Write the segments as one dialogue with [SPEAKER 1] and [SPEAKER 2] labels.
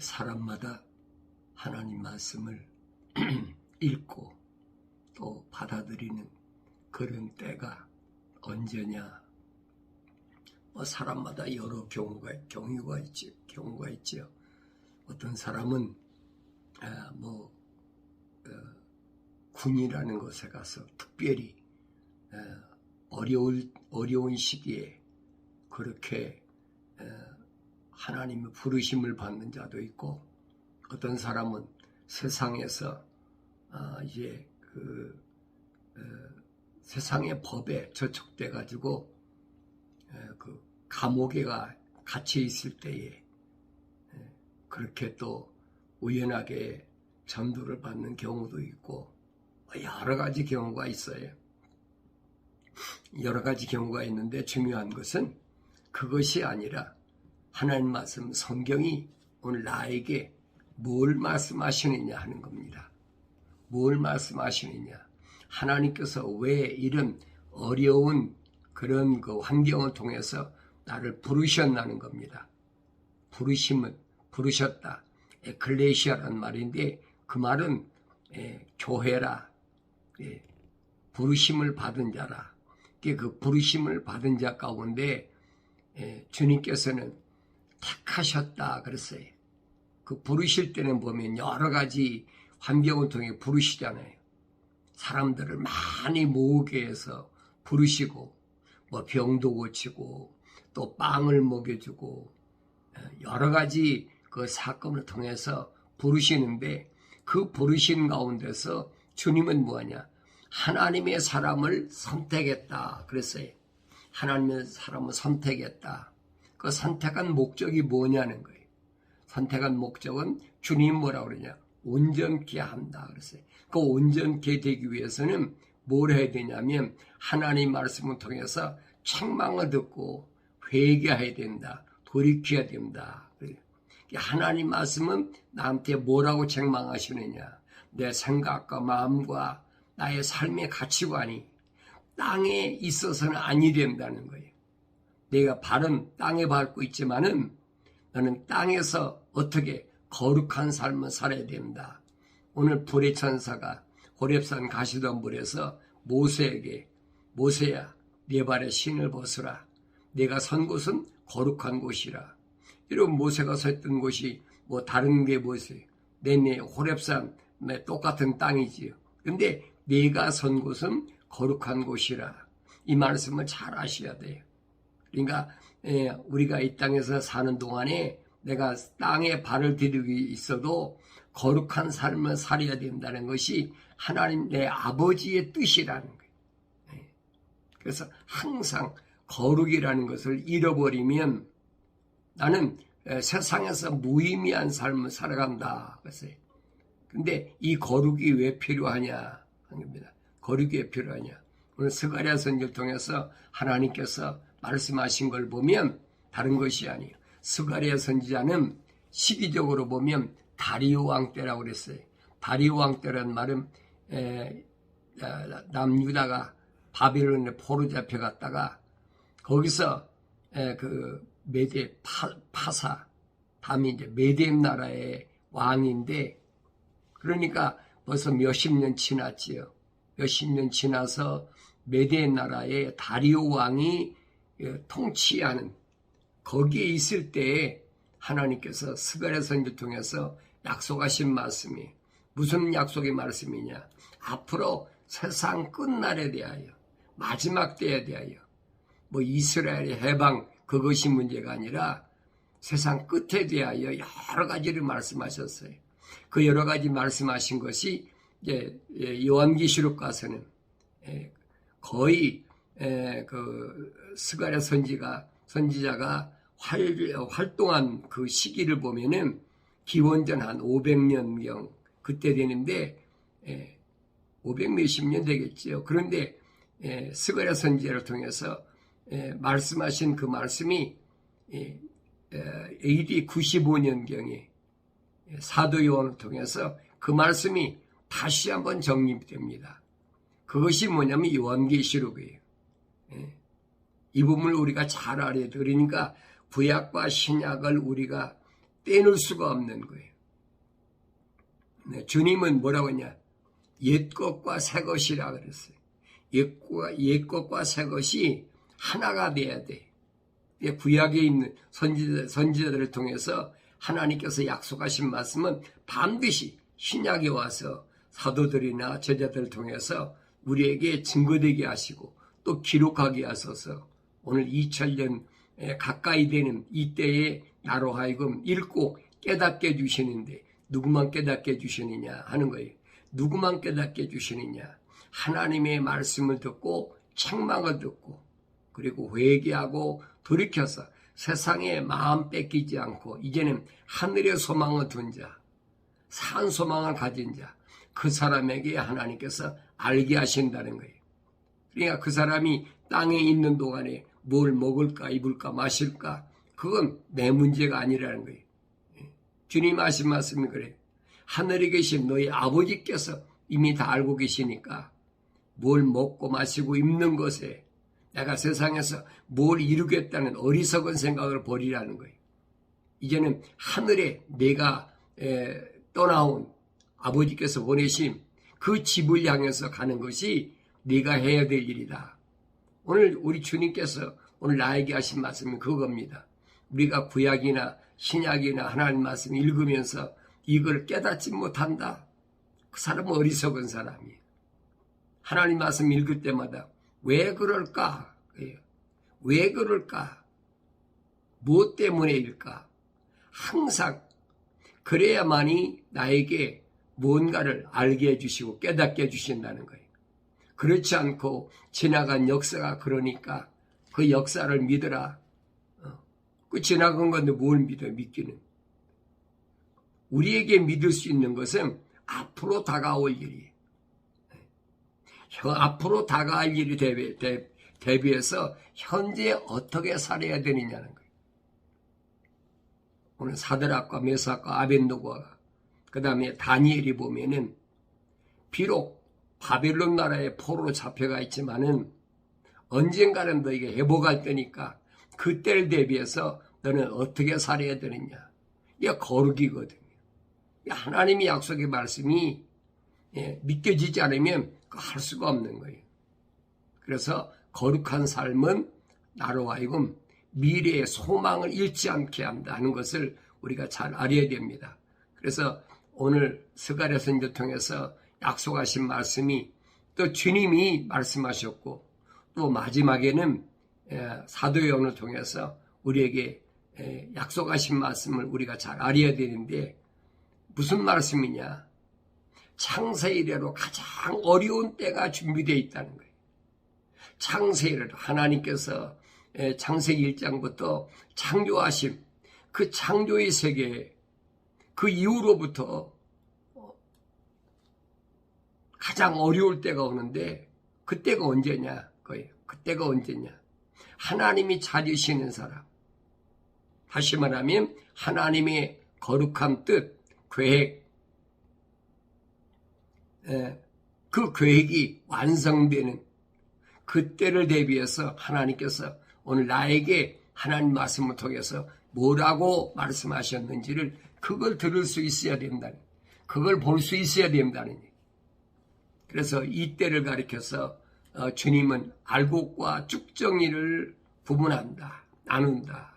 [SPEAKER 1] 사람마다 하나님 말씀을 읽고 또 받아들이는 그런 때가 언제냐? 사람마다 여러 경우가 있죠. 어떤 사람은 군이라는 곳에 가서 특별히 어려운 시기에 그렇게 하나님의 부르심을 받는 자도 있고, 어떤 사람은 세상에서 이제 세상의 법에 저촉돼 가지고 그 감옥에 갇혀 있을 때에 그렇게 또 우연하게 전도를 받는 경우도 있고, 여러 가지 경우가 있어요. 여러 가지 경우가 있는데 중요한 것은 그것이 아니라 하나님 말씀, 성경이 오늘 나에게 뭘 말씀하시느냐 하는 겁니다. 뭘 말씀하시느냐. 하나님께서 왜 이런 어려운 그런 그 환경을 통해서 나를 부르셨나는 겁니다. 부르셨다. 에클레시아라는 말인데, 그 말은 교회라, 부르심을 받은 자라. 그 부르심을 받은 자 가운데 주님께서는 택하셨다 그랬어요. 그 부르실 때는 보면 여러 가지 환경을 통해 부르시잖아요. 사람들을 많이 모으게 해서 부르시고, 병도 고치고, 또 빵을 먹여주고, 여러 가지 그 사건을 통해서 부르시는데, 그 부르신 가운데서 주님은 뭐하냐? 하나님의 사람을 선택했다 그랬어요. 하나님의 사람을 선택했다. 그 선택한 목적이 뭐냐는 거예요. 선택한 목적은 주님 뭐라고 그러냐? 온전케 한다 그랬어요. 그 온전케 되기 위해서는 뭘 해야 되냐면 하나님 말씀을 통해서 책망을 듣고 회개해야 된다. 돌이켜야 된다. 하나님 말씀은 나한테 뭐라고 책망하시느냐? 내 생각과 마음과 나의 삶의 가치관이 땅에 있어서는 아니 된다는 거예요. 내가 발은 땅에 밟고 있지만은 너는 땅에서 어떻게 거룩한 삶을 살아야 된다. 오늘 불의 천사가 호렙산 가시덤불에서 모세에게, 모세야, 네 발에 신을 벗으라. 내가 선 곳은 거룩한 곳이라. 이런 모세가 섰던 곳이 다른 게 뭐였어요? 내내 호렙산 똑같은 땅이지요. 근데 내가 선 곳은 거룩한 곳이라. 이 말씀을 잘 아셔야 돼요. 그러니까 우리가 이 땅에서 사는 동안에 내가 땅에 발을 디디고 있어도 거룩한 삶을 살아야 된다는 것이 하나님 내 아버지의 뜻이라는 거예요. 그래서 항상 거룩이라는 것을 잃어버리면 나는 세상에서 무의미한 삶을 살아간다. 근데 이 거룩이 왜 필요하냐 하는 겁니다. 거룩이 왜 필요하냐. 오늘 스가랴 선지를 통해서 하나님께서 말씀하신 걸 보면 다른 것이 아니에요. 스가랴 선지자는 시기적으로 보면 다리오 왕 때라고 그랬어요. 다리오 왕 때라는 말은 남유다가 바빌론에 포로 잡혀갔다가 거기서 그 메데 파사, 다음에 이제 메뎀 나라의 왕인데, 그러니까 벌써 몇십 년 지났지요. 몇십 년 지나서 메뎀 나라의 다리오 왕이 통치하는 거기에 있을 때에 하나님께서 스가랴 선지를 통해서 약속하신 말씀이 무슨 약속의 말씀이냐? 앞으로 세상 끝날에 대하여, 마지막 때에 대하여, 이스라엘의 해방 그것이 문제가 아니라 세상 끝에 대하여 여러 가지를 말씀하셨어요. 그 여러 가지 말씀하신 것이 이제 요한계시록 가서는 거의 그 스가랴 선지자가 활동한 그 시기를 보면은 기원전 한 500년경 그때 되는데 500 몇십 년 되겠지요. 그런데 스가랴 선지자를 통해서 말씀하신 그 말씀이 AD 95년경에 사도 요한을 통해서 그 말씀이 다시 한번 정립됩니다. 그것이 뭐냐면 요한계시록이에요. 이 부분을 우리가 잘 알아야 돼. 그러니까 구약과 신약을 우리가 떼놓을 수가 없는 거예요. 네, 주님은 뭐라고 했냐? 옛것과 새것이라 그랬어요. 옛것과 새것이 하나가 돼야 돼. 구약에 있는 선지자들을 통해서 하나님께서 약속하신 말씀은 반드시 신약에 와서 사도들이나 제자들을 통해서 우리에게 증거되게 하시고 또 기록하게 하셔서 오늘 2000년 가까이 되는 이때에 나로 하여금 읽고 깨닫게 해주시는데 누구만 깨닫게 해주시느냐 하는 거예요. 누구만 깨닫게 해주시느냐. 하나님의 말씀을 듣고 책망을 듣고 그리고 회개하고 돌이켜서 세상에 마음 뺏기지 않고 이제는 하늘의 소망을 둔 자, 산 소망을 가진 자, 그 사람에게 하나님께서 알게 하신다는 거예요. 그러니까 그 사람이 땅에 있는 동안에 뭘 먹을까 입을까 마실까 그건 내 문제가 아니라는 거예요. 주님 하신 말씀이 그래요. 하늘에 계신 너희 아버지께서 이미 다 알고 계시니까 뭘 먹고 마시고 입는 것에 내가 세상에서 뭘 이루겠다는 어리석은 생각을 버리라는 거예요. 이제는 하늘에 내가 떠나온 아버지께서 보내신 그 집을 향해서 가는 것이 네가 해야 될 일이다. 오늘 우리 주님께서 오늘 나에게 하신 말씀이 그겁니다. 우리가 구약이나 신약이나 하나님 말씀 읽으면서 이걸 깨닫지 못한다. 그 사람은 어리석은 사람이에요. 하나님 말씀 읽을 때마다 왜 그럴까? 왜 그럴까? 무엇 때문에일까? 항상 그래야만이 나에게 뭔가를 알게 해주시고 깨닫게 해주신다는 거예요. 그렇지 않고 지나간 역사가 그러니까 그 역사를 믿으라. 그 지나간 건데 뭘 믿어 믿기는. 우리에게 믿을 수 있는 것은 앞으로 다가올 일이에요. 앞으로 다가올 일이 대비해서 현재 어떻게 살아야 되느냐는 거예요. 오늘 사드락과 메삭과 아벳느고가 그 다음에 다니엘이 보면은 비록 바벨론 나라의 포로로 잡혀가 있지만은 언젠가는 너에게 회복할 때니까 그때를 대비해서 너는 어떻게 살아야 되느냐. 이게 거룩이거든요. 하나님의 약속의 말씀이 믿겨지지 않으면 할 수가 없는 거예요. 그래서 거룩한 삶은 나로 하여금 미래의 소망을 잃지 않게 한다는 것을 우리가 잘 알아야 됩니다. 그래서 오늘 스가랴 선지를 통해서 약속하신 말씀이 또 주님이 말씀하셨고 또 마지막에는 사도 요한을 통해서 우리에게 약속하신 말씀을 우리가 잘 알아야 되는데 무슨 말씀이냐? 창세 이래로 가장 어려운 때가 준비되어 있다는 거예요. 창세 이래로 하나님께서 창세기 1장부터 창조하신 그 창조의 세계 그 이후로부터 가장 어려울 때가 오는데 그때가 언제냐? 그때가 언제냐? 하나님이 찾으시는 사람. 다시 말하면 하나님의 거룩한 뜻, 계획, 그 계획이 완성되는 그때를 대비해서 하나님께서 오늘 나에게 하나님 말씀을 통해서 뭐라고 말씀하셨는지를 그걸 들을 수 있어야 된다는, 그걸 볼 수 있어야 된다는. 그래서 이때를 가리켜서 주님은 알곡과 쭉정이를 구분한다, 나눈다.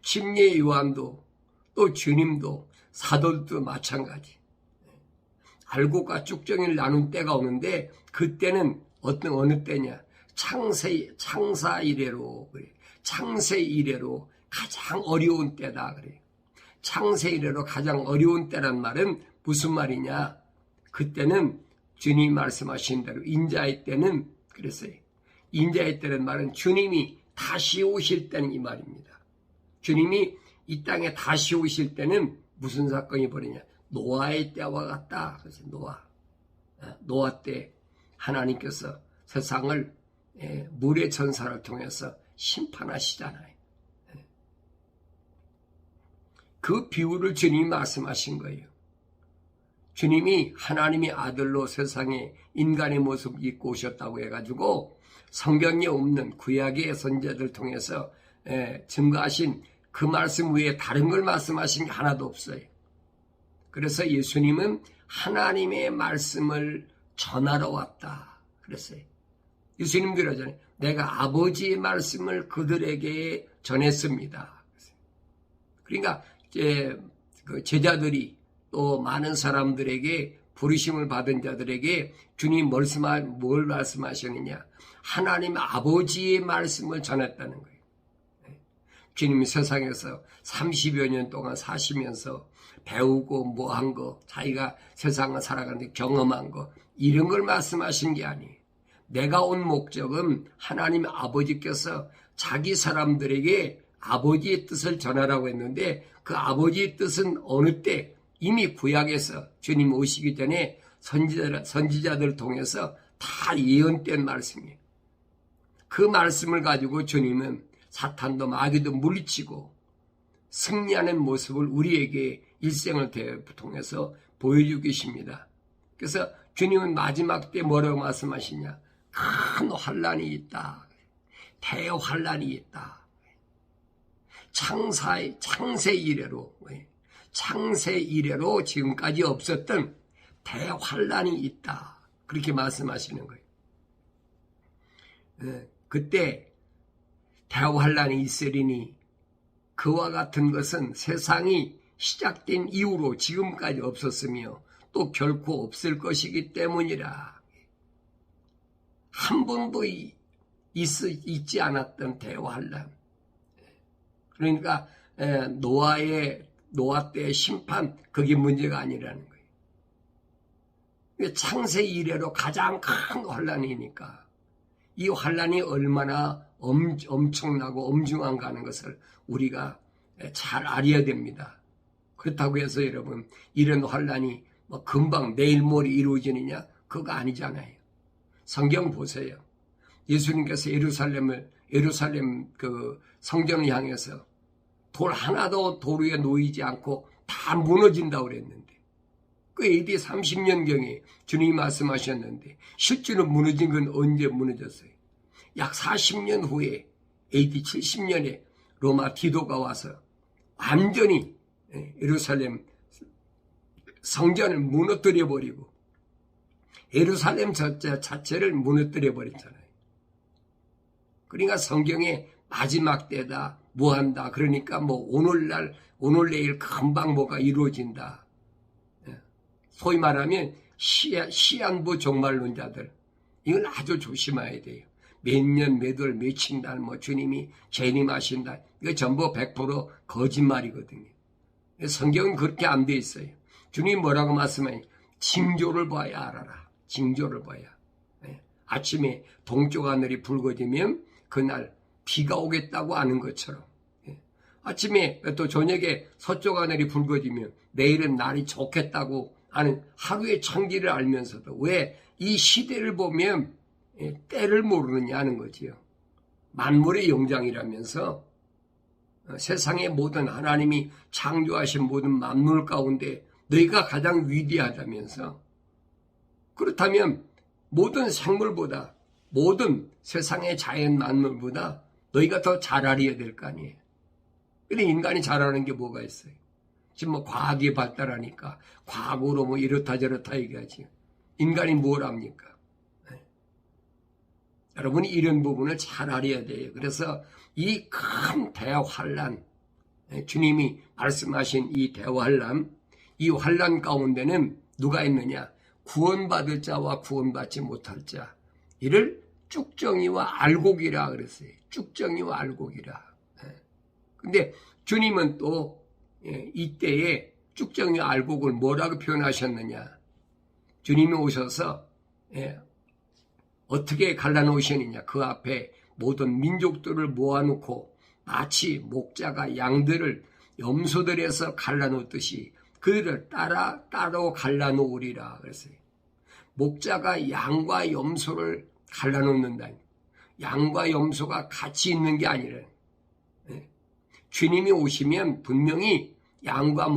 [SPEAKER 1] 침례 요한도 또 주님도 사도들도 마찬가지. 알곡과 쭉정이를 나눈 때가 오는데 그때는 어느 때냐? 창사 이래로 그래. 창세 이래로 가장 어려운 때다 그래. 창세 이래로 가장 어려운 때란 말은 무슨 말이냐? 그때는 주님이 말씀하신 대로 인자의 때는 그랬어요. 인자의 때는 말은 주님이 다시 오실 때는 이 말입니다. 주님이 이 땅에 다시 오실 때는 무슨 사건이 벌이냐? 노아의 때와 같다. 그래서 노아 때 하나님께서 세상을 물의 천사를 통해서 심판하시잖아요. 그 비유를 주님이 말씀하신 거예요. 주님이 하나님의 아들로 세상에 인간의 모습을 입고 오셨다고 해가지고 성경에 없는 구약의 선지자들 통해서 증거하신 그 말씀 외에 다른 걸 말씀하신 게 하나도 없어요. 그래서 예수님은 하나님의 말씀을 전하러 왔다 그랬어요. 예수님 그러잖아요. 내가 아버지의 말씀을 그들에게 전했습니다. 그러니까 이제 그 제자들이 또 많은 사람들에게 부르심을 받은 자들에게 주님 뭘 말씀하셨느냐? 하나님 아버지의 말씀을 전했다는 거예요. 주님이 세상에서 30여 년 동안 사시면서 배우고 뭐한 거, 자기가 세상을 살아가는데 경험한 거, 이런 걸 말씀하신 게 아니에요. 내가 온 목적은 하나님 아버지께서 자기 사람들에게 아버지의 뜻을 전하라고 했는데 그 아버지의 뜻은 어느 때 이미 구약에서 주님 오시기 전에 선지자들을 통해서 다 예언된 말씀이에요. 그 말씀을 가지고 주님은 사탄도 마귀도 물리치고 승리하는 모습을 우리에게 일생을 통해서 보여주고 계십니다. 그래서 주님은 마지막 때 뭐라고 말씀하시냐? 큰 환란이 있다. 대환란이 있다. 창세 이래로 지금까지 없었던 대환란이 있다. 그렇게 말씀하시는 거예요. 그때 대환란이 있으리니 그와 같은 것은 세상이 시작된 이후로 지금까지 없었으며 또 결코 없을 것이기 때문이라. 한 번도 있지 않았던 대환란. 그러니까 노아 때의 심판, 그게 문제가 아니라는 거예요. 창세 이래로 가장 큰 환란이니까 이 환란이 얼마나 엄청나고 엄중한가 하는 것을 우리가 잘 알아야 됩니다. 그렇다고 해서 여러분 이런 환란이 뭐 금방 내일 모레 이루어지느냐? 그거 아니잖아요. 성경 보세요. 예수님께서 예루살렘 그 성전을 향해서 돌 하나도 도로 위에 놓이지 않고 다 무너진다고 그랬는데 그 AD 30년경에 주님이 말씀하셨는데 실제로 무너진 건 언제 무너졌어요? 약 40년 후에 AD 70년에 로마 디도가 와서 완전히 예루살렘 성전을 무너뜨려버리고 예루살렘 자체를 무너뜨려버렸잖아요. 그러니까 성경에 마지막 때다, 뭐한다. 그러니까 뭐 오늘 내일 금방 뭐가 이루어진다. 소위 말하면 시한부 종말론자들. 이건 아주 조심해야 돼요. 몇 년, 몇 월, 며칠 날 뭐 주님이 재림하신다. 이거 전부 100% 거짓말이거든요. 성경은 그렇게 안 돼 있어요. 주님이 뭐라고 말씀하니? 징조를 봐야 알아라. 징조를 봐야. 아침에 동쪽 하늘이 붉어지면 그날 비가 오겠다고 아는 것처럼. 아침에 또 저녁에 서쪽 하늘이 붉어지면 내일은 날이 좋겠다고 아는 하루의 천기를 알면서도 왜 이 시대를 보면 때를 모르느냐는 거지요. 만물의 영장이라면서 세상의 모든 하나님이 창조하신 모든 만물 가운데 너희가 가장 위대하다면서 그렇다면 모든 생물보다 모든 세상의 자연 만물보다 너희가 더 잘 알아야 될 거 아니에요. 근데 인간이 잘하는 게 뭐가 있어요? 지금 뭐 과학이 발달하니까 과학으로 뭐 이렇다 저렇다 얘기하지. 인간이 뭘 합니까? 여러분이 이런 부분을 잘 알아야 돼요. 그래서 이 큰 대환란, 주님이 말씀하신 이 대환란, 이 환란 가운데는 누가 있느냐? 구원받을 자와 구원받지 못할 자. 이를 쭉정이와 알곡이라 그랬어요. 쭉정이와 알곡이라. 근데 주님은 또 이때에 쭉정이와 알곡을 뭐라고 표현하셨느냐? 주님이 오셔서 어떻게 갈라놓으셨느냐? 그 앞에 모든 민족들을 모아놓고 마치 목자가 양들을 염소들에서 갈라놓듯이 그들을 따로 갈라놓으리라 그랬어요. 목자가 양과 염소를 갈라놓는다. 양과 염소가 같이 있는 게 아니라 주님이 오시면 분명히 양과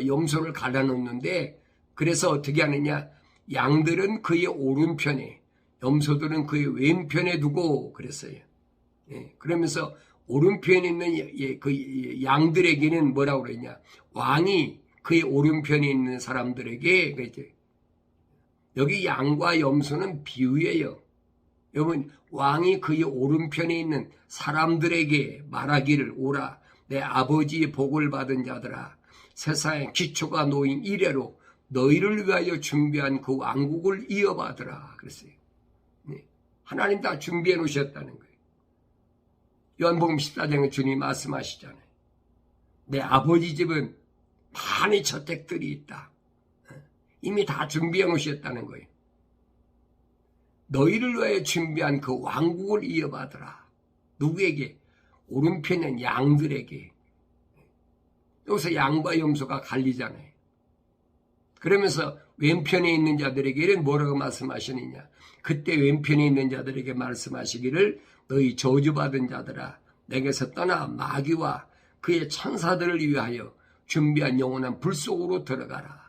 [SPEAKER 1] 염소를 갈라놓는데 그래서 어떻게 하느냐? 양들은 그의 오른편에 염소들은 그의 왼편에 두고 그랬어요. 그러면서 오른편에 있는 그 양들에게는 뭐라고 그러냐? 왕이 그의 오른편에 있는 사람들에게 여기 양과 염소는 비유예요. 여러분, 왕이 그의 오른편에 있는 사람들에게 말하기를 오라 내 아버지의 복을 받은 자들아 세상에 기초가 놓인 이래로 너희를 위하여 준비한 그 왕국을 이어받으라 그랬어요. 네. 하나님 다 준비해 놓으셨다는 거예요. 요한복음 14장에 주님 말씀하시잖아요. 내 아버지 집은 많은 저택들이 있다. 이미 다 준비해 놓으셨다는 거예요. 너희를 위하여 준비한 그 왕국을 이어받으라. 누구에게? 오른편엔 양들에게. 여기서 양과 염소가 갈리잖아요. 그러면서 왼편에 있는 자들에게는 뭐라고 말씀하시느냐? 그때 왼편에 있는 자들에게 말씀하시기를 너희 저주받은 자들아 내게서 떠나 마귀와 그의 천사들을 위하여 준비한 영원한 불 속으로 들어가라.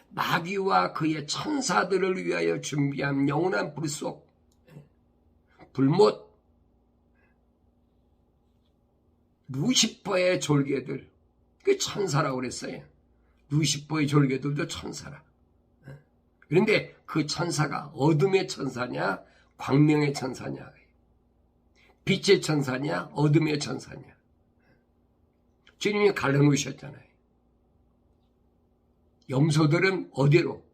[SPEAKER 1] 마귀와 그의 천사들을 위하여 준비한 영원한 불 속, 불못, 루시퍼의 졸개들, 그 천사라고 그랬어요. 루시퍼의 졸개들도 천사라. 그런데 그 천사가 어둠의 천사냐, 광명의 천사냐, 빛의 천사냐, 어둠의 천사냐. 주님이 갈라놓으셨잖아요. 염소들은 어디로?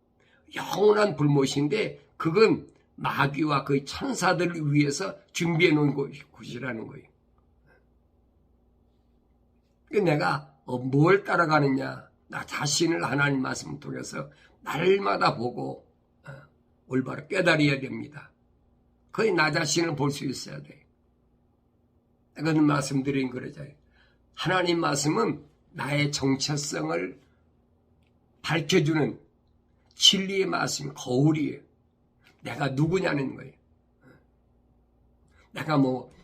[SPEAKER 1] 영원한 불못인데 그건 마귀와 그 천사들을 위해서 준비해 놓은 곳이라는 거예요. 내가 뭘 따라가느냐? 나 자신을 하나님 말씀을 통해서 날마다 보고 올바로 깨달아야 됩니다. 거의 나 자신을 볼 수 있어야 돼. 그런 말씀드린 거잖아요. 하나님 말씀은 나의 정체성을 밝혀주는 진리의 말씀, 거울이에요. 내가 누구냐는 거예요. 내가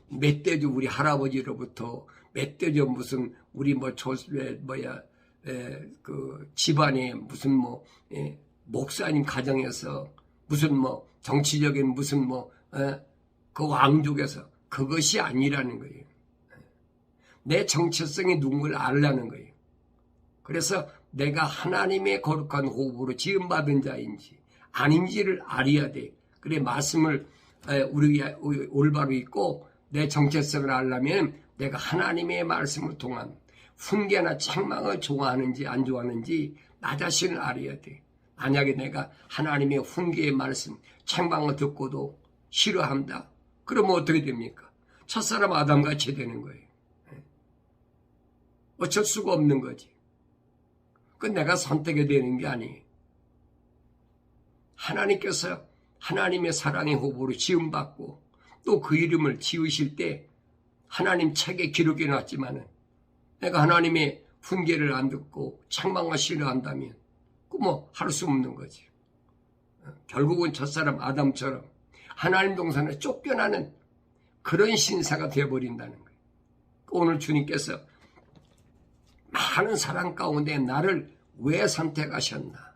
[SPEAKER 1] 멧돼지 우리 할아버지로부터 멧돼지 무슨 우리 그 집안에 무슨 목사님 가정에서 무슨 정치적인 무슨 그 왕족에서 그것이 아니라는 거예요. 내 정체성이 누군가를 알라는 거예요. 그래서 내가 하나님의 거룩한 호흡으로 지음받은 자인지 아닌지를 알아야 돼. 그래 말씀을 우리 올바로 읽고 내 정체성을 알려면 내가 하나님의 말씀을 통한 훈계나 책망을 좋아하는지 안 좋아하는지 나 자신을 알아야 돼. 만약에 내가 하나님의 훈계의 말씀, 책망을 듣고도 싫어한다. 그러면 어떻게 됩니까? 첫사람 아담같이 되는 거예요. 어쩔 수가 없는 거지. 그건 내가 선택이 되는 게 아니에요. 하나님께서 하나님의 사랑의 호흡으로 지음받고 또 그 이름을 지으실 때 하나님 책에 기록해 놨지만은 내가 하나님의 훈계를 안 듣고 책망을 싫어한다면 그 할 수 없는 거지. 결국은 첫사람 아담처럼 하나님 동산에 쫓겨나는 그런 신사가 되어버린다는 거예요. 오늘 주님께서 많은 사랑 가운데 나를 왜 선택하셨나?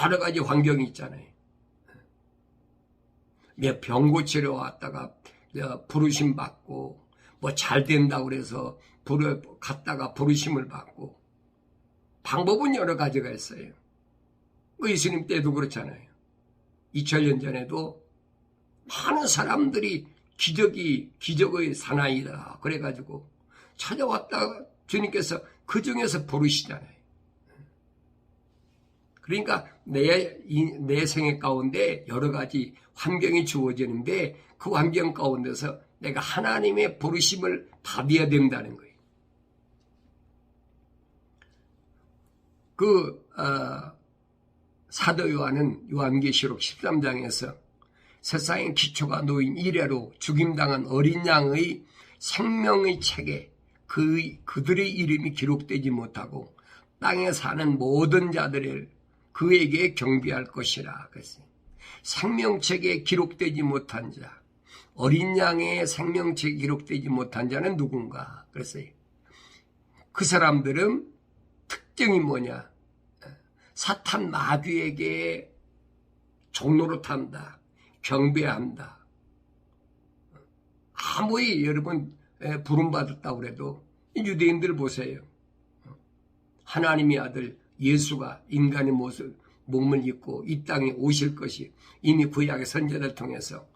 [SPEAKER 1] 여러 가지 환경이 있잖아요. 병 고치러 왔다가 부르심 받고 잘 된다고 그래서 갔다가 부르심을 받고 방법은 여러 가지가 있어요. 예수님 때도 그렇잖아요. 2000년 전에도 많은 사람들이 기적의 사나이다 그래가지고 찾아왔다가 주님께서 그 중에서 부르시잖아요. 그러니까 내 생애 가운데 여러 가지 환경이 주어지는데 그 환경 가운데서 내가 하나님의 부르심을 받아야 된다는 거예요. 사도 요한은 요한계시록 13장에서 세상의 기초가 놓인 이래로 죽임당한 어린 양의 생명의 책에 그들의 이름이 기록되지 못하고 땅에 사는 모든 자들을 그에게 경배할 것이라 그랬어요. 생명책에 기록되지 못한 자, 어린 양의 생명책에 기록되지 못한 자는 누군가 그랬어요. 그 사람들은 특징이 뭐냐? 사탄 마귀에게 종로로 탄다, 경배한다. 아무리 여러분 부름받았다고 그래도 유대인들 보세요. 하나님의 아들 예수가 인간의 모습, 몸을 입고 이 땅에 오실 것이 이미 구약의 선지자를 통해서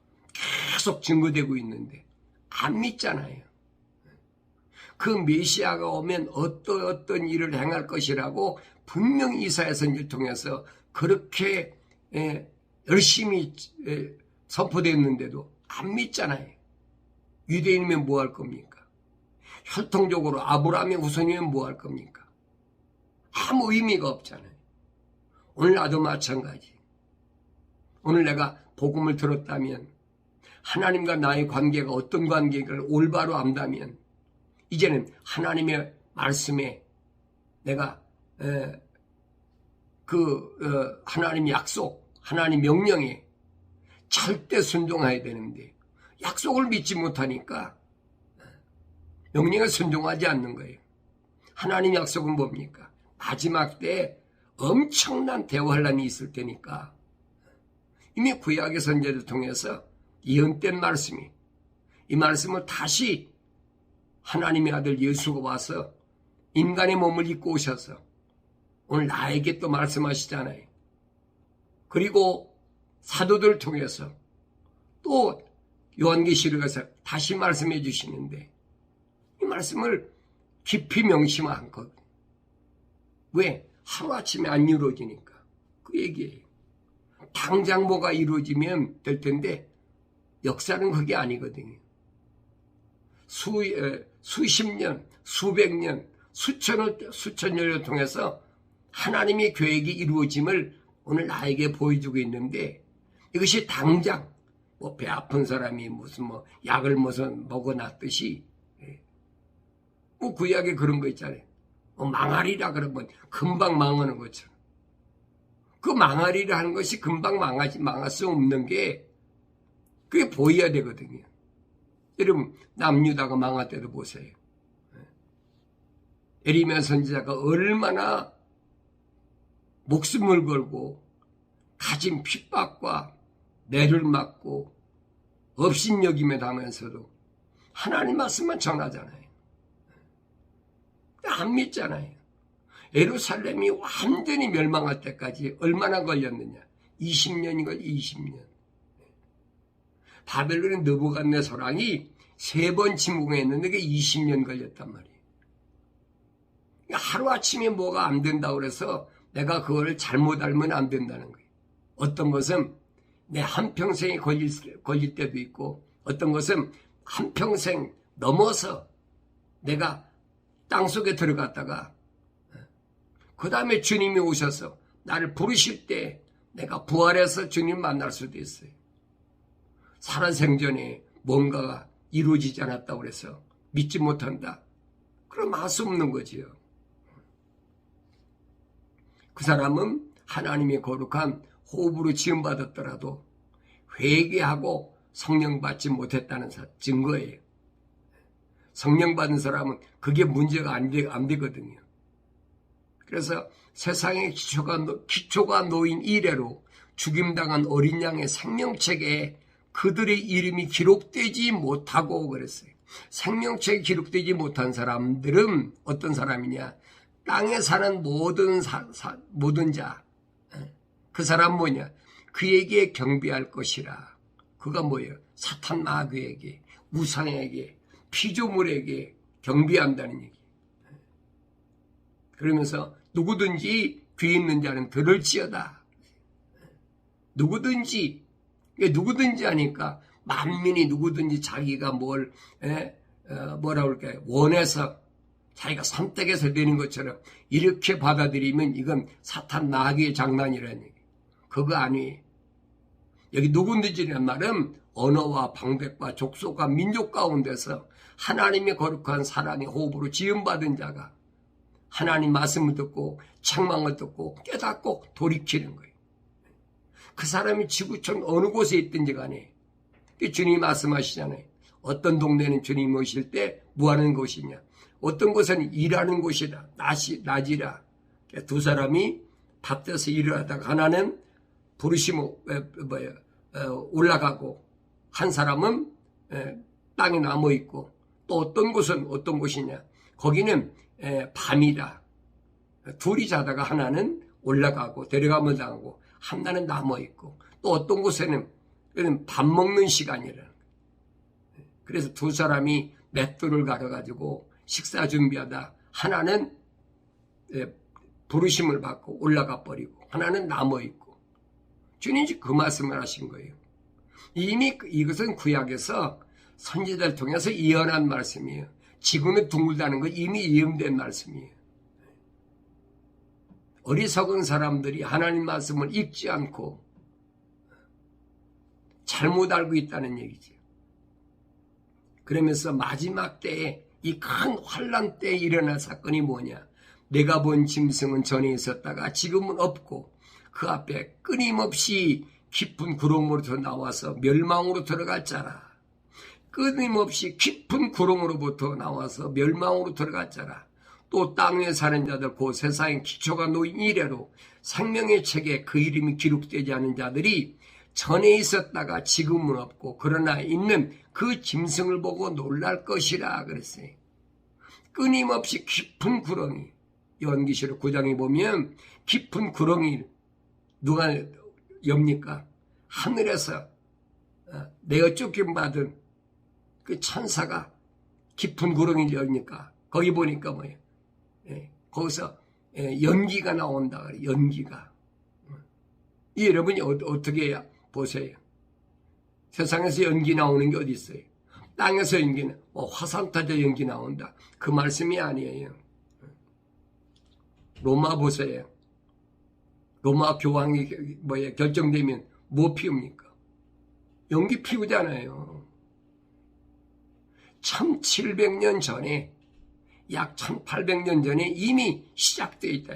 [SPEAKER 1] 계속 증거되고 있는데 안 믿잖아요. 그 메시아가 오면 어떤 일을 행할 것이라고 분명히 이사야 선지를 통해서 그렇게 열심히 선포됐는데도 안 믿잖아요. 유대인이면 뭐 할 겁니까? 혈통적으로 아브라함의 후손이면 뭐 할 겁니까? 아무 의미가 없잖아요. 오늘 나도 마찬가지. 오늘 내가 복음을 들었다면 하나님과 나의 관계가 어떤 관계를 올바로 안다면 이제는 하나님의 말씀에 내가 하나님 약속, 하나님 명령에 절대 순종해야 되는데 약속을 믿지 못하니까 명령에 순종하지 않는 거예요. 하나님 약속은 뭡니까? 마지막 때 엄청난 대환란이 있을 테니까 이미 구약의 선지자를 통해서 예언된 말씀이 이 말씀을 다시 하나님의 아들 예수가 와서 인간의 몸을 입고 오셔서 오늘 나에게 또 말씀하시잖아요. 그리고 사도들을 통해서 또 요한계시록에서 다시 말씀해 주시는데 이 말씀을 깊이 명심한 것. 왜? 하루아침에 안 이루어지니까. 그 얘기예요. 당장 뭐가 이루어지면 될 텐데 역사는 그게 아니거든요. 수십 년, 수백 년, 수천 년을 통해서 하나님의 계획이 이루어짐을 오늘 나에게 보여주고 있는데 이것이 당장 뭐 배 아픈 사람이 무슨 약을 먹어놨듯이 뭐 구약에 그런 거 있잖아요. 망하리라 그러면 금방 망하는 것처럼 그 망하리라 하는 것이 금방 망할 수 없는 게 그게 보여야 되거든요. 여러분 남유다가 망할 때도 보세요. 에리미야 선지자가 얼마나 목숨을 걸고 가진 핍박과 매를 맞고 업신여김에 당하면서도 하나님 말씀만 전하잖아요. 안 믿잖아요. 예루살렘이 완전히 멸망할 때까지 얼마나 걸렸느냐? 20년이 걸려 20년. 바벨론의 느부갓네살왕이 3번 침공했는데 그게 20년 걸렸단 말이에요. 하루아침에 뭐가 안 된다고 그래서 내가 그걸 잘못 알면 안 된다는 거예요. 어떤 것은 내 한평생이 걸릴 때도 있고 어떤 것은 한평생 넘어서 내가 땅속에 들어갔다가 그 다음에 주님이 오셔서 나를 부르실 때 내가 부활해서 주님 만날 수도 있어요. 살아생전에 뭔가가 이루어지지 않았다고 해서 믿지 못한다. 그럼 할 수 없는 거지요. 그 사람은 하나님의 거룩한 호흡으로 지음받았더라도 회개하고 성령 받지 못했다는 증거예요. 성령 받은 사람은 그게 문제가 안 되거든요. 그래서 세상의 기초가 놓인 이래로 죽임당한 어린 양의 생명책에 그들의 이름이 기록되지 못하고 그랬어요. 생명책에 기록되지 못한 사람들은 어떤 사람이냐? 땅에 사는 모든 자. 그 사람 뭐냐? 그에게 경배할 것이라. 그가 뭐예요? 사탄 마귀에게, 우상에게, 피조물에게 경배한다는 얘기. 그러면서 누구든지 귀 있는 자는 들을지어다. 누구든지 하니까 만민이 누구든지 자기가 뭐라 그럴까요? 원해서 자기가 선택해서 되는 것처럼 이렇게 받아들이면 이건 사탄 마귀의 장난이라는 얘기. 그거 아니에요. 여기 누구든지라는 말은 언어와 방백과 족속과 민족 가운데서 하나님의 거룩한 사랑의 호흡으로 지음받은 자가 하나님 말씀을 듣고 책망을 듣고 깨닫고 돌이키는 거예요. 그 사람이 지구촌 어느 곳에 있든지 간에 주님이 말씀하시잖아요. 어떤 동네는 주님이 오실 때 뭐하는 곳이냐. 어떤 곳은 일하는 곳이다. 낮이라. 두 사람이 밭에서 일을 하다가 하나는 부르심 올라가고 한 사람은 땅에 남아있고 또 어떤 곳은 어떤 곳이냐? 거기는 밤이다. 둘이 자다가 하나는 올라가고 데려가면 당하고 하나는 남아있고, 또 어떤 곳에는 밥 먹는 시간이라는 거예요. 그래서 두 사람이 맷돌을 갈아가지고 식사 준비하다 하나는 부르심을 받고 올라가 버리고 하나는 남아있고, 주님이 그 말씀을 하신 거예요. 이미 이것은 구약에서 선지자를 통해서 예언한 말씀이에요. 지구는 둥글다는 건 이미 예언된 말씀이에요. 어리석은 사람들이 하나님 말씀을 읽지 않고 잘못 알고 있다는 얘기죠. 그러면서 마지막 때에 이 큰 환란 때에 일어날 사건이 뭐냐? 내가 본 짐승은 전에 있었다가 지금은 없고 그 앞에 끊임없이 깊은 구렁으로부터 나와서 멸망으로 들어갈 자라. 끊임없이 깊은 구렁으로부터 나와서 멸망으로 들어갈 자라. 또 땅에 사는 자들 곧 세상의 기초가 놓인 이래로 생명의 책에 그 이름이 기록되지 않은 자들이 전에 있었다가 지금은 없고 그러나 있는 그 짐승을 보고 놀랄 것이라 그랬어요. 끊임없이 깊은 구렁이, 요한계시록 9장에 보면 깊은 구렁이 누가 엽니까? 하늘에서 내가 쫓김받은 그 천사가 깊은 구렁이를 열니까 거기 보니까 뭐예요? 거기서 연기가 나온다 그래. 연기가. 여러분이 어떻게 보세요? 세상에서 연기 나오는 게 어디 있어요? 땅에서 연기는 화산 터져 연기 나온다. 그 말씀이 아니에요. 로마 보세요. 로마 교황이 결정되면 뭐 피웁니까? 연기 피우잖아요. 1700년 전에, 약 1800년 전에 이미 시작되어 있다.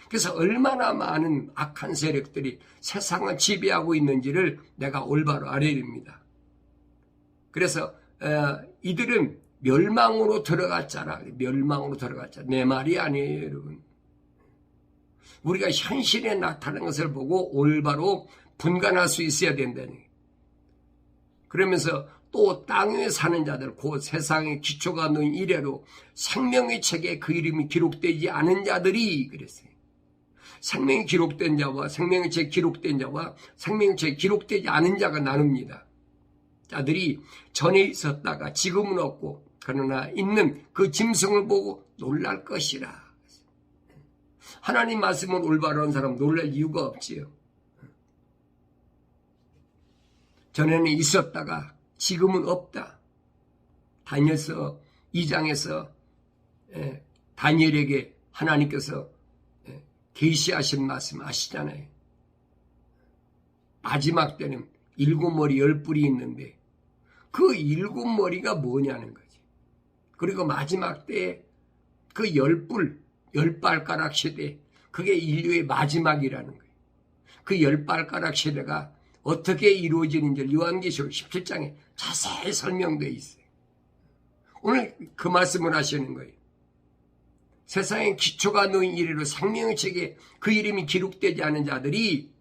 [SPEAKER 1] 그래서 얼마나 많은 악한 세력들이 세상을 지배하고 있는지를 내가 올바로 알아야 됩니다. 그래서 이들은 멸망으로 들어갈 자라. 멸망으로 들어갈 자라. 내 말이 아니에요, 여러분. 우리가 현실에 나타나는 것을 보고 올바로 분간할 수 있어야 된다는 거예요. 그러면서 또 땅에 사는 자들, 곧 세상의 기초가 놓인 이래로 생명의 책에 그 이름이 기록되지 않은 자들이 그랬어요. 생명이 기록된 자와 생명의 책에 기록된 자와 생명의 책에 기록되지 않은 자가 나눕니다. 자들이 전에 있었다가 지금은 없고 그러나 있는 그 짐승을 보고 놀랄 것이라. 하나님 말씀을 올바로 한 사람 놀랄 이유가 없지요. 전에는 있었다가 지금은 없다. 다니엘서 2장에서 다니엘에게 하나님께서 계시하신 말씀 아시잖아요. 마지막 때는 7머리 10뿔이 있는데 그 7머리가 뭐냐는 거지. 그리고 마지막 때에 그 10뿔, 10발가락 시대, 그게 인류의 마지막이라는 거예요. 그 10발가락 시대가 어떻게 이루어지는지 요한계시록 17장에 자세히 설명되어 있어요. 오늘 그 말씀을 하시는 거예요. 세상의 기초가 놓인 이래로 생명의 책에 그 이름이 기록되지 않은 자들이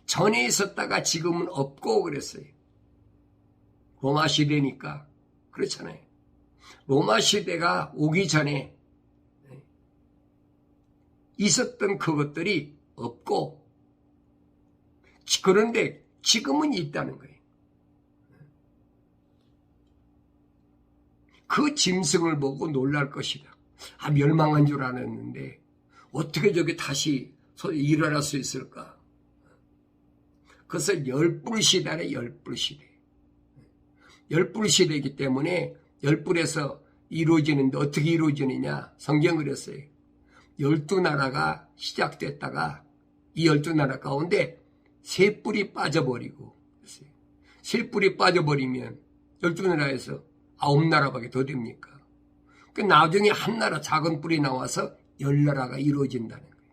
[SPEAKER 1] 전에 있었다가 지금은 없고 그랬어요. 로마 시대니까 그렇잖아요. 로마 시대가 오기 전에 있었던 그것들이 없고 그런데 지금은 있다는 거예요. 그 짐승을 보고 놀랄 것이다. 멸망한 줄 알았는데 어떻게 저게 다시 일어날 수 있을까? 그것을 열불 시대래. 열불 시대. 열불 시대이기 때문에 열불에서 이루어지는데 어떻게 이루어지느냐? 성경 그랬어요. 12나라가 시작됐다가 이 12나라 가운데 3뿔이 빠져버리고 3뿔이 빠져버리면 12나라에서 9나라밖에 더 됩니까? 그 나중에 한 나라 작은 뿔이 나와서 10나라가 이루어진다는 거예요.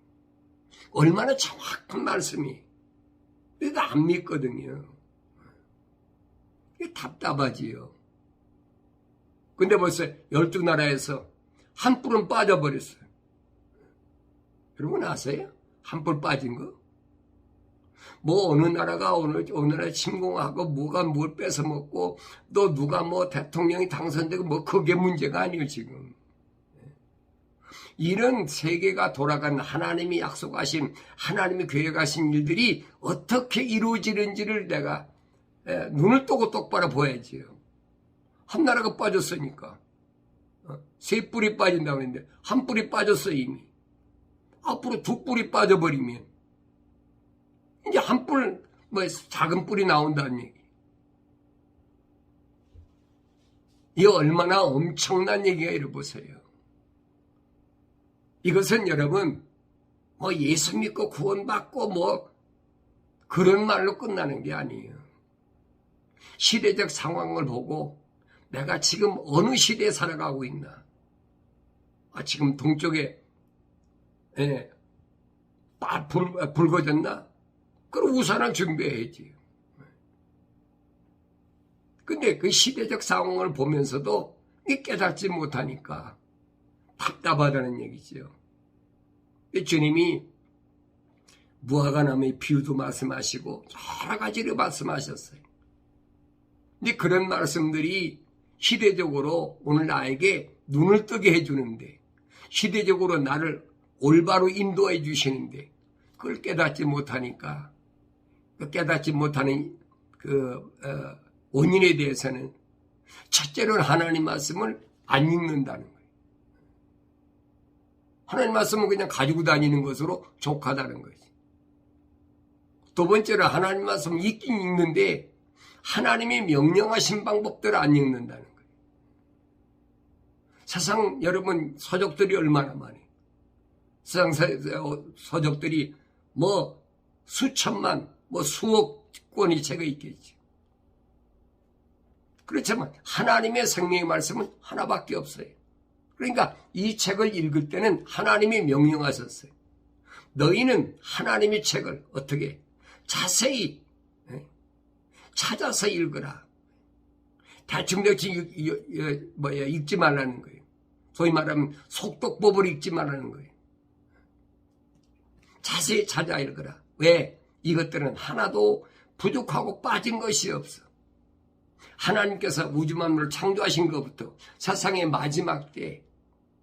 [SPEAKER 1] 얼마나 정확한 말씀이. 그래도 안 믿거든요. 이게 답답하지요. 근데 벌써 12나라에서 한 뿔은 빠져버렸어요. 여러분 아세요? 한 뿔 빠진 거? 뭐 어느 나라가 어느 나라 침공하고 뭐가 뭘 뺏어먹고 또 누가 뭐 대통령이 당선되고 뭐 그게 문제가 아니에요 지금. 이런 세계가 돌아간 하나님이 약속하신 하나님이 계획하신 일들이 어떻게 이루어지는지를 내가 눈을 뜨고 똑바로 보야지요. 한 나라가 빠졌으니까 세 뿔이 빠진다고 했는데 한 뿔이 빠졌어 이미. 앞으로 두 뿔이 빠져버리면 이제 한 뿔 뭐 작은 뿔이 나온다는 얘기. 이 얼마나 엄청난 얘기가 이래 보세요. 이것은 여러분 뭐 예수 믿고 구원받고 뭐 그런 말로 끝나는 게 아니에요. 시대적 상황을 보고 내가 지금 어느 시대에 살아가고 있나. 지금 동쪽에 불 꺼졌나? 그럼 우산을 준비해야지. 근데 그 시대적 상황을 보면서도 깨닫지 못하니까 답답하다는 얘기죠. 주님이 무화과나무의 비유도 말씀하시고 여러 가지로 말씀하셨어요. 근데 그런 말씀들이 시대적으로 오늘 나에게 눈을 뜨게 해주는데 시대적으로 나를 올바로 인도해 주시는데 그걸 깨닫지 못하니까 깨닫지 못하는 원인에 대해서는 첫째로는 하나님 말씀을 안 읽는다는 거예요. 하나님 말씀은 그냥 가지고 다니는 것으로 족하다는 거지. 두 번째로 하나님 말씀을 읽긴 읽는데 하나님이 명령하신 방법대로 안 읽는다는 거예요. 세상 여러분 서적들이 얼마나 많아요. 세상 서적들이 뭐 수천만 뭐 수억 권의 책이 있겠죠. 그렇지만 하나님의 생명의 말씀은 하나밖에 없어요. 그러니까 이 책을 읽을 때는 하나님이 명령하셨어요. 너희는 하나님의 책을 어떻게 자세히 찾아서 읽으라. 대충대충 읽지 말라는 거예요. 소위 말하면 속독법을 읽지 말라는 거예요. 자세히 찾아 읽으라. 왜? 이것들은 하나도 부족하고 빠진 것이 없어. 하나님께서 우주 만물을 창조하신 것부터 세상의 마지막 때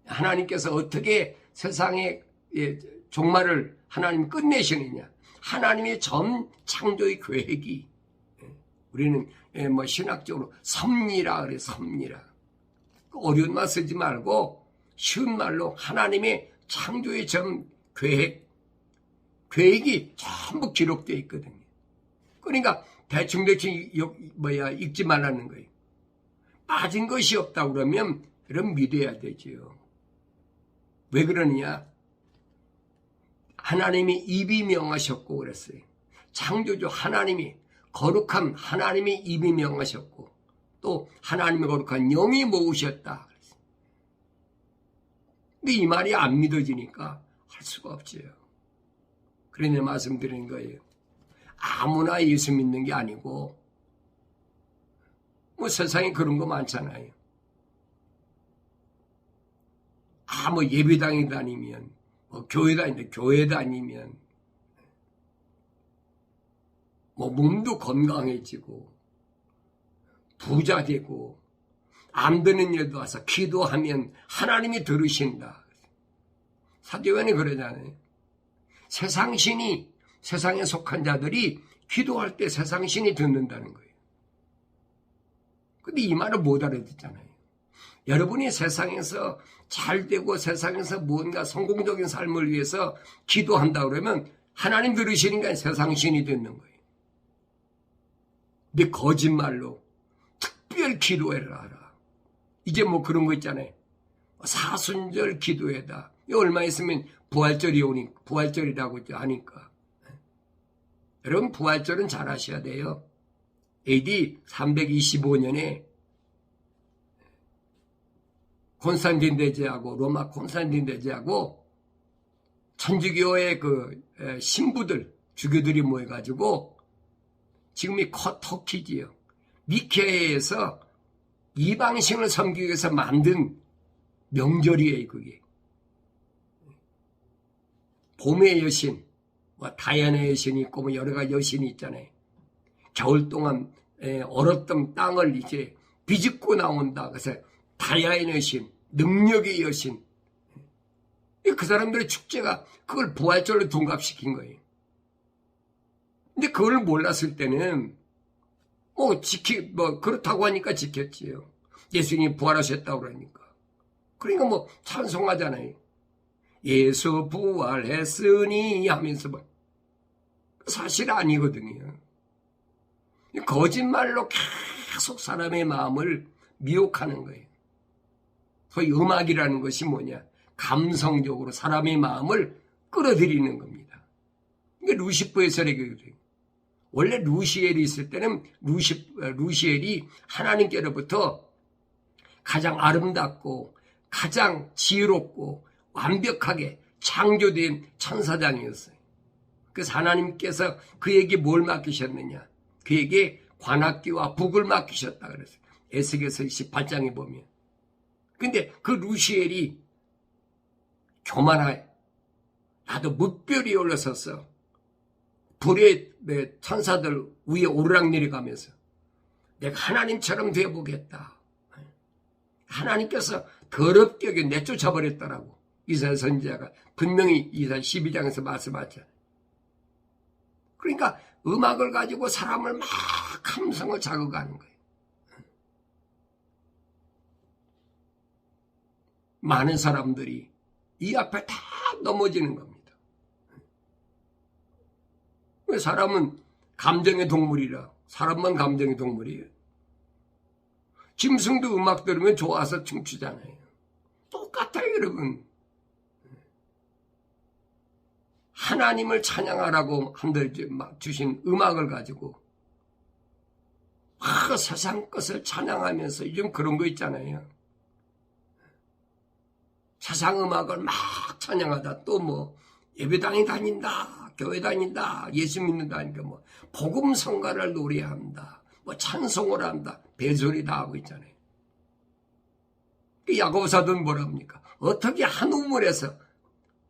[SPEAKER 1] 하나님께서 어떻게 세상의 종말을 하나님 끝내시느냐. 하나님의 전 창조의 계획이 우리는 뭐 신학적으로 섭리라 그래. 섭리라. 어려운 말 쓰지 말고 쉬운 말로 하나님의 창조의 전 계획이 전부 기록되어 있거든요. 그러니까 대충대충 읽지 말라는 거예요. 빠진 것이 없다 그러면 그럼 믿어야 되죠. 왜 그러느냐? 하나님이 입이 명하셨고 그랬어요. 창조주 하나님이 거룩한 하나님이 입이 명하셨고 또 하나님의 거룩한 영이 모으셨다. 근데 이 말이 안 믿어지니까 할 수가 없죠. 그러니 말씀드리는 거예요. 아무나 예수 믿는 게 아니고 뭐 세상에 그런 거 많잖아요. 뭐 예배당에 다니면 뭐 교회 다니면 뭐 몸도 건강해지고 부자 되고 안 되는 일도 와서 기도하면 하나님이 들으신다. 사도요한이 그러잖아요. 세상신이 세상에 속한 자들이 기도할 때 세상신이 듣는다는 거예요. 근데 이 말을 못 알아듣잖아요. 여러분이 세상에서 잘 되고 세상에서 무언가 성공적인 삶을 위해서 기도한다 그러면 하나님 들으시니까 세상신이 듣는 거예요. 근데 거짓말로 특별 기도해라. 이제 뭐 그런 거 있잖아요. 사순절 기도회다. 얼마 있으면 부활절이 오니 부활절이라고 하니까. 여러분 부활절은 잘 아셔야 돼요. AD 325년에 콘스탄틴 대제하고 로마 콘스탄틴 대제하고 천주교의 그 신부들 주교들이 모여가지고 지금이 터키지요. 니케아에서 이방신을 섬기기 위해서 만든 명절이에요. 그게 봄의 여신 뭐 다이아나 여신이 있고 뭐 여러 가지 여신이 있잖아요. 겨울 동안 얼었던 땅을 이제 비집고 나온다. 그래서 다이아나 여신, 능력의 여신. 그 사람들의 축제가 그걸 부활절로 둔갑시킨 거예요. 근데 그걸 몰랐을 때는 그렇다고 하니까 지켰지요. 예수님이 부활하셨다고 그러니까. 그러니까 찬송하잖아요. 예수 부활했으니 하면서 사실 아니거든요. 거짓말로 계속 사람의 마음을 미혹하는 거예요. 소위 음악이라는 것이 뭐냐? 감성적으로 사람의 마음을 끌어들이는 겁니다. 이게 루시퍼의 세력이거든요. 원래 루시엘이 있을 때는 루시엘이 하나님께로부터 가장 아름답고 가장 지혜롭고 완벽하게 창조된 천사장이었어요. 그래서 하나님께서 그에게 뭘 맡기셨느냐? 그에게 관악기와 북을 맡기셨다 그랬어요. 에스겔서 28장에 보면. 근데 그 루시엘이 교만하여 나도 뭇별이 올라섰어. 불의 천사들 위에 오르락 내려가면서 내가 하나님처럼 되어보겠다. 하나님께서 더럽게 내쫓아버렸다라고 이사야 선지자가 분명히 이사야 12장에서 말씀하잖아요. 그러니까 음악을 가지고 사람을 막 감성을 자극하는 거예요. 많은 사람들이 이 앞에 다 넘어지는 겁니다. 왜 사람은 감정의 동물이라 사람만 감정의 동물이에요. 짐승도 음악 들으면 좋아서 춤추잖아요. 똑같아요, 여러분. 하나님을 찬양하라고 주신 음악을 가지고 세상 것을 찬양하면서 요즘 그런 거 있잖아요. 세상 음악을 막 찬양하다 또 예배당에 다닌다, 교회 다닌다, 예수 믿는다 하니까 복음 성가를 노래한다, 찬송을 한다, 배소리 다 하고 있잖아요. 야고보사도는 뭐라 합니까? 어떻게 한 우물에서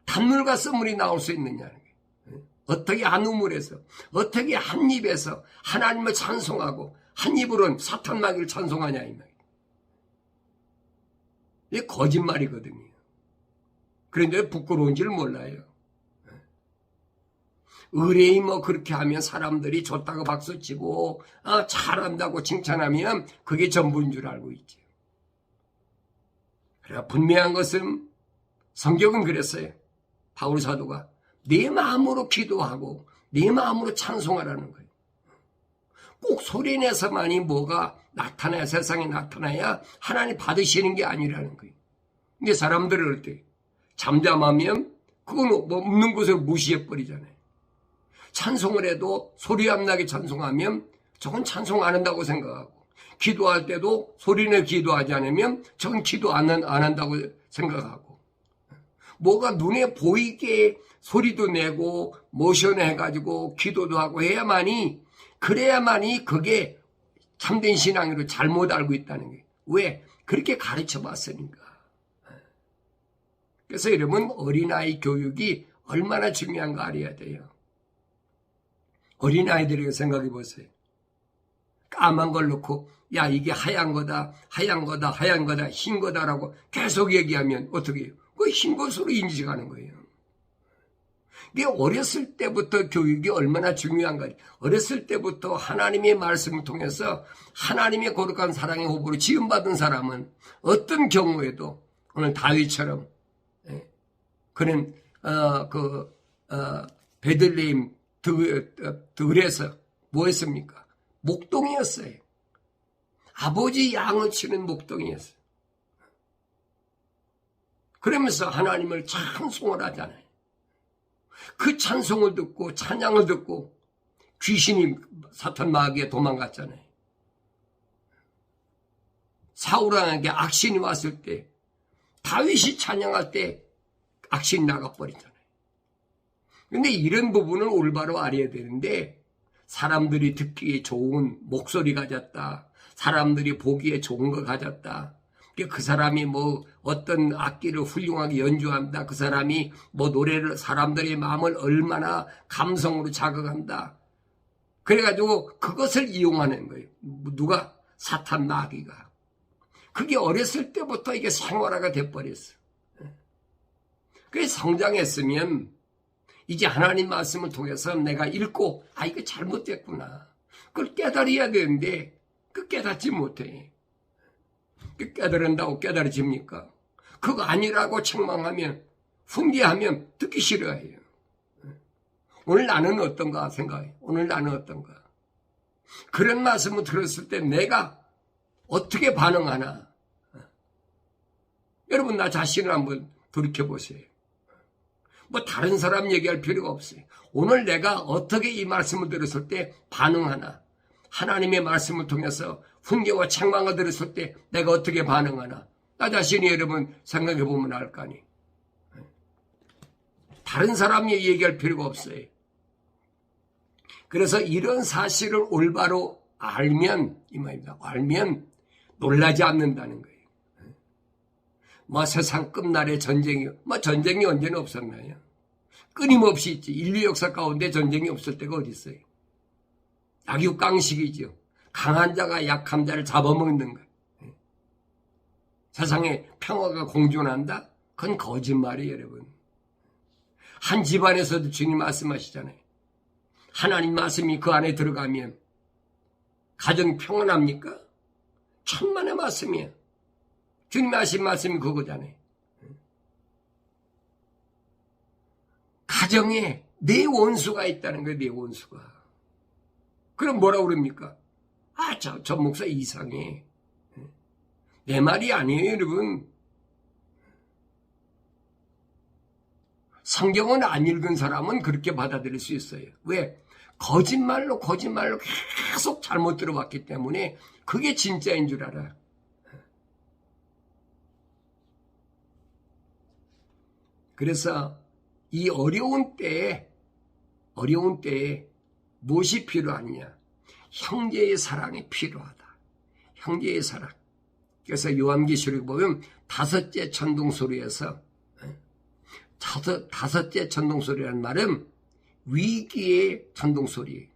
[SPEAKER 1] 단물과 썰물이 나올 수 있느냐는 거예요. 어떻게 한 우물에서, 어떻게 한 입에서 하나님을 찬송하고 한 입으로는 사탄 마귀를 찬송하냐 이 말이에요. 이게 거짓말이거든요. 그런데 부끄러운지를 몰라요. 의뢰이 그렇게 하면 사람들이 좋다고 박수치고 잘한다고 칭찬하면 그게 전부인 줄 알고 있죠. 그러나 분명한 것은 성경은 그랬어요. 바울 사도가 내 마음으로 기도하고 내 마음으로 찬송하라는 거예요. 꼭 소리내서만이 뭐가 나타나야 세상에 나타나야 하나님 받으시는 게 아니라는 거예요. 근데 사람들은 그럴 때 잠잠하면 그건 없는 것을 무시해버리잖아요. 찬송을 해도 소리 안 나게 찬송하면 저건 찬송 안 한다고 생각하고, 기도할 때도 소리내 기도하지 않으면 저건 기도 안 한다고 생각하고, 뭐가 눈에 보이게 소리도 내고 모션 해가지고 기도도 하고 그래야만이 그게 참된 신앙으로 잘못 알고 있다는 거예요. 왜? 그렇게 가르쳐 봤으니까. 그래서 여러분, 어린아이 교육이 얼마나 중요한가 알아야 돼요. 어린아이들에게 생각해 보세요. 까만 걸 놓고 야 이게 하얀 거다 흰 거다라고 계속 얘기하면 어떻게 해요? 그 흰 것으로 인식하는 거예요. 이게 어렸을 때부터 교육이 얼마나 중요한가. 어렸을 때부터 하나님의 말씀을 통해서 하나님의 거룩한 사랑의 호흡으로 지음받은 사람은 어떤 경우에도 오늘 다윗처럼 그는 베들레헴 들에서 뭐 했습니까? 목동이었어요. 아버지 양을 치는 목동이었어요. 그러면서 하나님을 찬송을 하잖아요. 그 찬송을 듣고 찬양을 듣고 귀신이 사탄 마귀에 도망갔잖아요. 사울왕에게 악신이 왔을 때 다윗이 찬양할 때 악신이 나가버리잖아요. 근데 이런 부분을 올바로 알아야 되는데 사람들이 듣기에 좋은 목소리 가졌다. 사람들이 보기에 좋은 거 가졌다. 그 사람이 뭐 어떤 악기를 훌륭하게 연주한다. 그 사람이 뭐 노래를 사람들의 마음을 얼마나 감성으로 자극한다. 그래가지고 그것을 이용하는 거예요. 누가? 사탄 마귀가. 그게 어렸을 때부터 이게 생활화가 돼버렸어. 그래서 성장했으면 이제 하나님 말씀을 통해서 내가 읽고 이거 잘못됐구나. 그걸 깨달아야 되는데 그 깨닫지 못해. 깨달은다고 깨달아집니까? 그거 아니라고 책망하면 훈계하면 듣기 싫어해요. 오늘 나는 어떤가 생각해. 오늘 나는 어떤가. 그런 말씀을 들었을 때 내가 어떻게 반응하나. 여러분 나 자신을 한번 돌이켜보세요. 뭐 다른 사람 얘기할 필요가 없어요. 오늘 내가 어떻게 이 말씀을 들었을 때 반응하나. 하나님의 말씀을 통해서 훈계와 책망을 들었을 때 내가 어떻게 반응하나. 나 자신이 여러분 생각해보면 알 거 아니에요. 다른 사람이 얘기할 필요가 없어요. 그래서 이런 사실을 올바로 알면 이 말입니다. 알면 놀라지 않는다는 거예요. 뭐 세상 끝날에 전쟁이 언제는 없었나요? 끊임없이 있지. 인류 역사 가운데 전쟁이 없을 때가 어디 있어요? 약육강식이죠. 강한 자가 약한 자를 잡아먹는 거예요. 세상에 평화가 공존한다? 그건 거짓말이에요, 여러분. 한 집안에서도 주님 말씀하시잖아요. 하나님 말씀이 그 안에 들어가면 가정 평안합니까? 천만의 말씀이에요. 주님이 하신 말씀이 그거잖아요. 가정에 내 원수가 있다는 거예요. 내 원수가. 그럼 뭐라고 그럽니까? 저 목사 이상해. 내 말이 아니에요, 여러분. 성경은 안 읽은 사람은 그렇게 받아들일 수 있어요. 왜? 거짓말로 계속 잘못 들어왔기 때문에 그게 진짜인 줄 알아. 그래서 이 어려운 때에 무엇이 필요하냐? 형제의 사랑이 필요하다. 형제의 사랑. 그래서 요한계시록 보면 다섯째 천둥소리에서 다섯째 천둥소리라는 말은 위기의 천둥소리.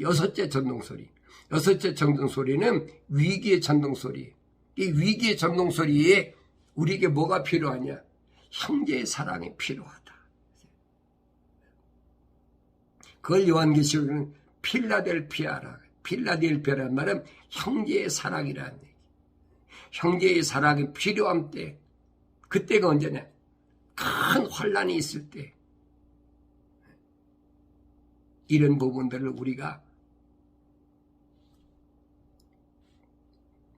[SPEAKER 1] 여섯째 천둥소리. 여섯째 천둥소리는 위기의 천둥소리. 이 위기의 천둥소리에 우리에게 뭐가 필요하냐? 형제의 사랑이 필요하다. 그걸 요한계시록은 필라델피아라는 말은 형제의 사랑이라는 얘기. 형제의 사랑이 필요한 때, 그때가 언제냐? 큰 환란이 있을 때. 이런 부분들을 우리가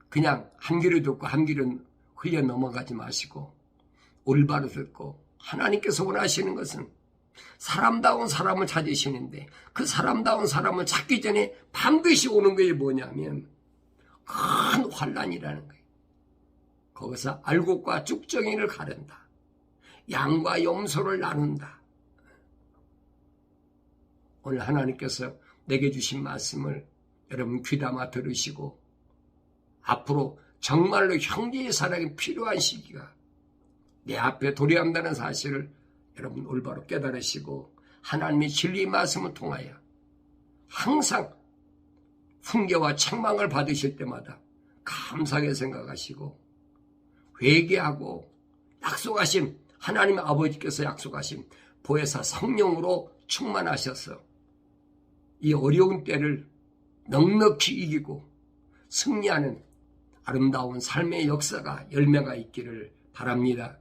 [SPEAKER 1] 그냥 한 귀로 듣고 한 귀로 흘려 넘어가지 마시고 올바로 듣고, 하나님께서 원하시는 것은 사람다운 사람을 찾으시는데 그 사람다운 사람을 찾기 전에 반드시 오는 것이 뭐냐면 큰 환란이라는 거예요. 거기서 알곡과 쭉정이를 가른다. 양과 염소를 나눈다. 오늘 하나님께서 내게 주신 말씀을 여러분 귀담아 들으시고 앞으로 정말로 형제의 사랑이 필요한 시기가 내 앞에 도래한다는 사실을 여러분 올바로 깨달으시고 하나님의 진리의 말씀을 통하여 항상 훈계와 책망을 받으실 때마다 감사하게 생각하시고 회개하고 약속하신 하나님 아버지께서 약속하신 보혜사 성령으로 충만하셔서 이 어려운 때를 넉넉히 이기고 승리하는 아름다운 삶의 역사가 열매가 있기를 바랍니다.